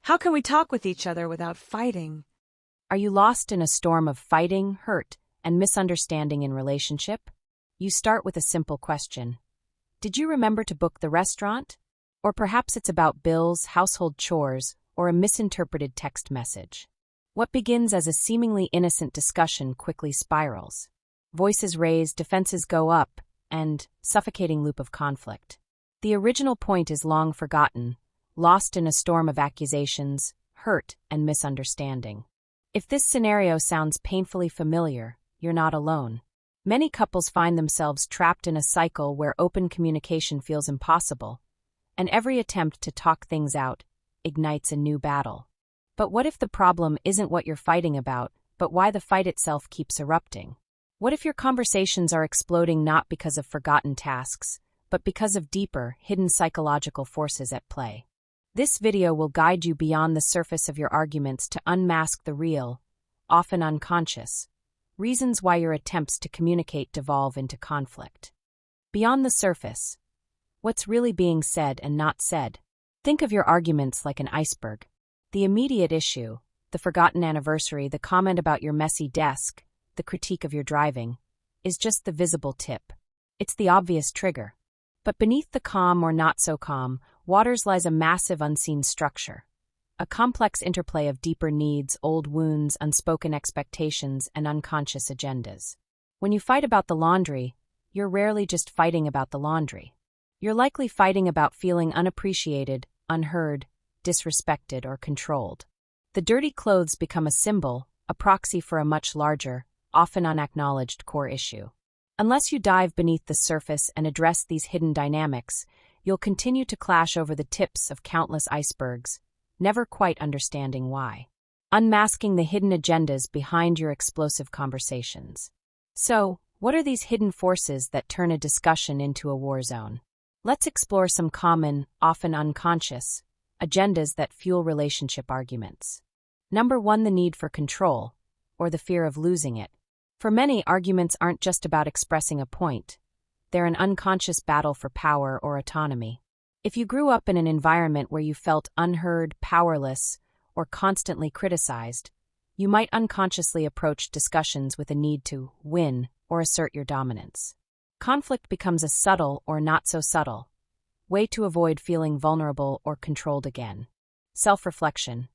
How can we talk with each other without fighting? Are you lost in a storm of fighting, hurt, and misunderstanding in relationship? You start with a simple question. Did you remember to book the restaurant? Or perhaps it's about bills, household chores, or a misinterpreted text message. What begins as a seemingly innocent discussion quickly spirals. Voices raise, defenses go up, and suffocating loop of conflict. The original point is long forgotten, lost in a storm of accusations, hurt, and misunderstanding. If this scenario sounds painfully familiar, you're not alone. Many couples find themselves trapped in a cycle where open communication feels impossible, and every attempt to talk things out ignites a new battle. But what if the problem isn't what you're fighting about, but why the fight itself keeps erupting? What if your conversations are exploding not because of forgotten tasks, but because of deeper, hidden psychological forces at play? This video will guide you beyond the surface of your arguments to unmask the real, often unconscious, reasons why your attempts to communicate devolve into conflict. Beyond the surface, what's really being said and not said? Think of your arguments like an iceberg. The immediate issue, the forgotten anniversary, the comment about your messy desk, the critique of your driving, is just the visible tip. It's the obvious trigger. But beneath the calm or not so calm waters lies a massive unseen structure. A complex interplay of deeper needs, old wounds, unspoken expectations, and unconscious agendas. When you fight about the laundry, you're rarely just fighting about the laundry. You're likely fighting about feeling unappreciated, unheard, disrespected, or controlled. The dirty clothes become a symbol, a proxy for a much larger, often unacknowledged core issue. Unless you dive beneath the surface and address these hidden dynamics, you'll continue to clash over the tips of countless icebergs, never quite understanding why. Unmasking the hidden agendas behind your explosive conversations. So, what are these hidden forces that turn a discussion into a war zone? Let's explore some common, often unconscious, agendas that fuel relationship arguments. Number 1, the need for control, or the fear of losing it. For many, arguments aren't just about expressing a point. They're an unconscious battle for power or autonomy. If you grew up in an environment where you felt unheard, powerless, or constantly criticized, you might unconsciously approach discussions with a need to win or assert your dominance. Conflict becomes a subtle or not so subtle way to avoid feeling vulnerable or controlled again. Self-reflection.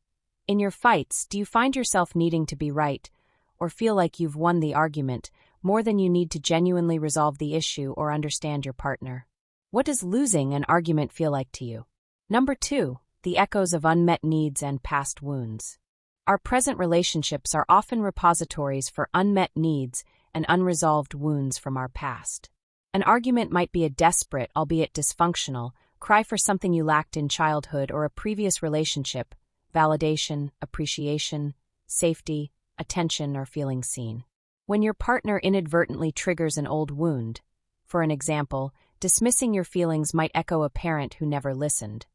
In your fights, do you find yourself needing to be right, or feel like you've won the argument more than you need to genuinely resolve the issue or understand your partner? What does losing an argument feel like to you? Number 2, the echoes of unmet needs and past wounds. Our present relationships are often repositories for unmet needs and unresolved wounds from our past. An argument might be a desperate, albeit dysfunctional, cry for something you lacked in childhood or a previous relationship, validation, appreciation, safety, attention, or feeling seen. When your partner inadvertently triggers an old wound, for an example, dismissing your feelings might echo a parent who never listened.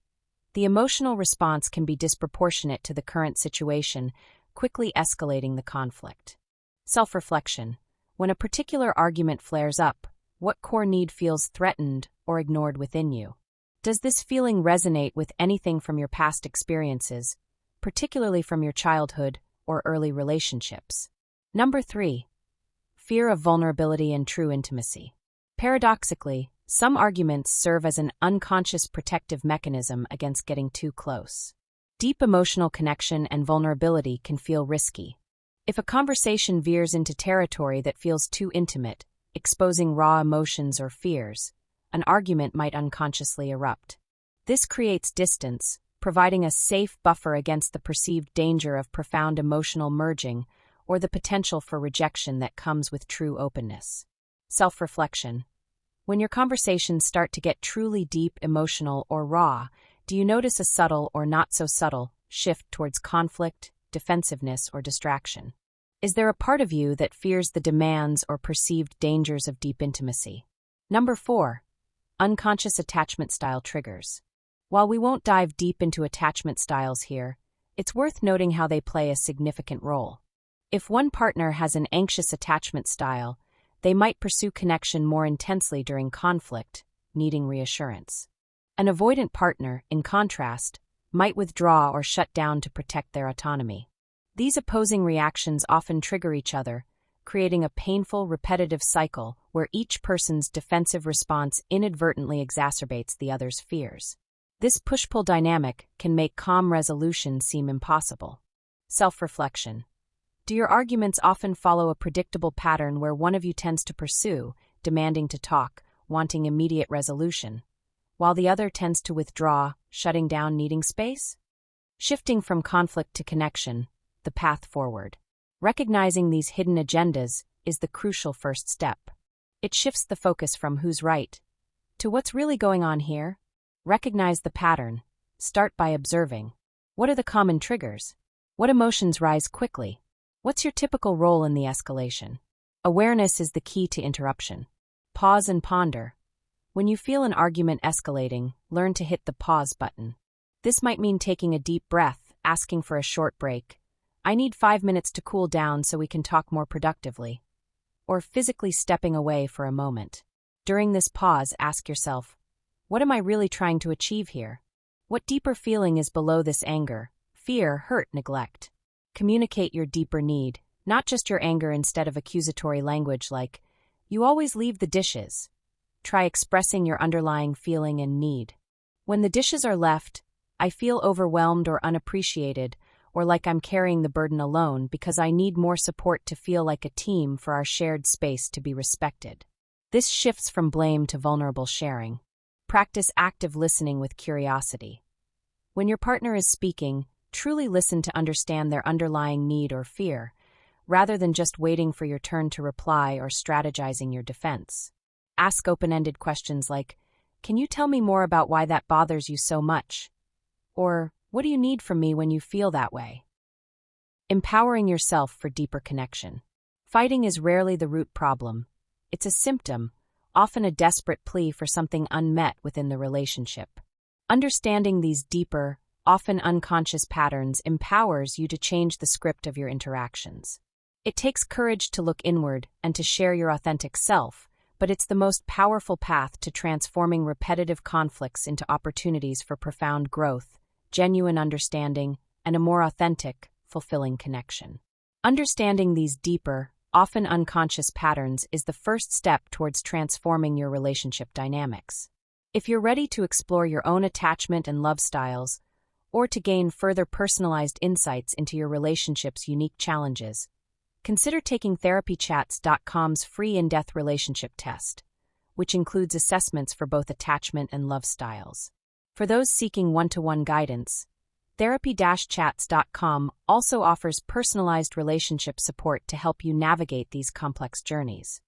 The emotional response can be disproportionate to the current situation, quickly escalating the conflict. Self-reflection. When a particular argument flares up, what core need feels threatened or ignored within you? Does this feeling resonate with anything from your past experiences, particularly from your childhood or early relationships? Number 3, fear of vulnerability and true intimacy. Paradoxically, some arguments serve as an unconscious protective mechanism against getting too close. Deep emotional connection and vulnerability can feel risky. If a conversation veers into territory that feels too intimate, exposing raw emotions or fears, an argument might unconsciously erupt. This creates distance, providing a safe buffer against the perceived danger of profound emotional merging or the potential for rejection that comes with true openness. Self-reflection. When your conversations start to get truly deep, emotional, or raw, do you notice a subtle or not so subtle shift towards conflict, defensiveness, or distraction? Is there a part of you that fears the demands or perceived dangers of deep intimacy? Number 4, unconscious attachment style triggers. While we won't dive deep into attachment styles here, it's worth noting how they play a significant role. If one partner has an anxious attachment style, they might pursue connection more intensely during conflict, needing reassurance. An avoidant partner, in contrast, might withdraw or shut down to protect their autonomy. These opposing reactions often trigger each other, creating a painful, repetitive cycle where each person's defensive response inadvertently exacerbates the other's fears. This push-pull dynamic can make calm resolution seem impossible. Self-reflection. Do your arguments often follow a predictable pattern where one of you tends to pursue, demanding to talk, wanting immediate resolution, while the other tends to withdraw, shutting down, needing space? Shifting from conflict to connection, the path forward. Recognizing these hidden agendas is the crucial first step. It shifts the focus from who's right to what's really going on here. Recognize the pattern. Start by observing. What are the common triggers? What emotions rise quickly? What's your typical role in the escalation? Awareness is the key to interruption. Pause and ponder. When you feel an argument escalating, learn to hit the pause button. This might mean taking a deep breath, asking for a short break. I need 5 minutes to cool down so we can talk more productively. Or physically stepping away for a moment. During this pause, ask yourself, what am I really trying to achieve here? What deeper feeling is below this anger, fear, hurt, neglect? Communicate your deeper need, not just your anger instead of accusatory language like, you always leave the dishes. Try expressing your underlying feeling and need. When the dishes are left, I feel overwhelmed or unappreciated, or like I'm carrying the burden alone because I need more support to feel like a team for our shared space to be respected. This shifts from blame to vulnerable sharing. Practice active listening with curiosity. When your partner is speaking, truly listen to understand their underlying need or fear, rather than just waiting for your turn to reply or strategizing your defense. Ask open-ended questions like, can you tell me more about why that bothers you so much? Or, what do you need from me when you feel that way? Empowering yourself for deeper connection. Fighting is rarely the root problem. It's a symptom, often a desperate plea for something unmet within the relationship. Understanding these deeper, often unconscious patterns empowers you to change the script of your interactions. It takes courage to look inward and to share your authentic self, but it's the most powerful path to transforming repetitive conflicts into opportunities for profound growth, genuine understanding, and a more authentic, fulfilling connection. Understanding these deeper, often unconscious patterns is the first step towards transforming your relationship dynamics. If you're ready to explore your own attachment and love styles, or to gain further personalized insights into your relationship's unique challenges, consider taking therapychats.com's free in-depth relationship test, which includes assessments for both attachment and love styles. For those seeking one-to-one guidance, therapy-chats.com also offers personalized relationship support to help you navigate these complex journeys.